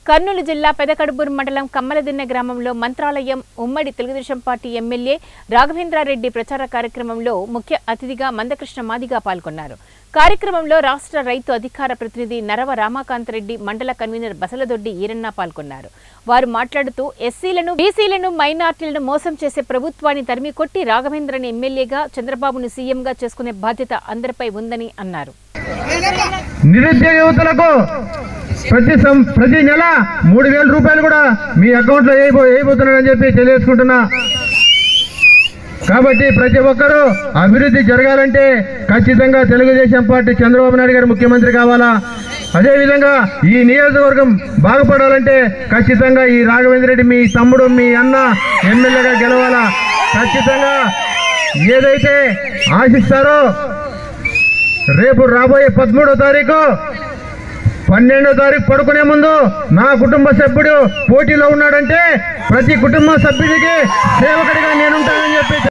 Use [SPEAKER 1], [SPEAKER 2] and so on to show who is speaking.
[SPEAKER 1] కర్నూలు జిల్లా పెదకడుబూరు మండలం కమ్మలదిన్నె గ్రామంలో మంత్రాలయం ఉమ్మడి తెలుగుదేశం పార్టీ ఎమ్మెల్యే రాఘవేంద్రారెడ్డి ప్రచార కార్యక్రమంలో ముఖ్య అతిథిగా మందకృష్ణ మాదిగా పాల్గొన్నారు. కార్యక్రమంలో రాష్ట్ర రైతు అధికార ప్రతినిధి నరవ రామకాంత్ రెడ్డి, మండల కన్వీనర్ బసలదొడ్డి ఈరన్న పాల్గొన్నారు. వారు మాట్లాడుతూ ఎస్సీలను, బీసీలను, మైనార్టీలను మోసం చేసే ప్రభుత్వాన్ని తరిమి కొట్టి రాఘవేంద్రని ఎమ్మెల్యేగా, చంద్రబాబును సీఎంగా చేసుకునే బాధ్యత అందరిపై ఉందని అన్నారు.
[SPEAKER 2] నిరుద్యోగ యువతలకు ప్రతి నెల 3000 రూపాయలు కూడా మీ అకౌంట్ లో వేయబోతున్నారని చెప్పి తెలియజేసుకుంటున్నా. కాబట్టి ప్రతి ఒక్కరూ అభివృద్ధి జరగాలంటే ఖచ్చితంగా తెలుగుదేశం పార్టీ చంద్రబాబు నాయుడు గారు ముఖ్యమంత్రి కావాలా. అదేవిధంగా ఈ నియోజకవర్గం బాగుపడాలంటే ఖచ్చితంగా ఈ రాఘవేంద్ర రెడ్డి మీ తమ్ముడు, మీ అన్న ఎమ్మెల్యేగా గెలవాలా. ఖచ్చితంగా ఏదైతే ఆశిస్తారో రేపు రాబోయే 13వ తారీఖు 12వ తారీఖు పడుకునే ముందు నా కుటుంబ సభ్యుడు పోటీలో ఉన్నాడంటే ప్రతి కుటుంబ సభ్యుడికి సేవకుడిగా నేనుంటానని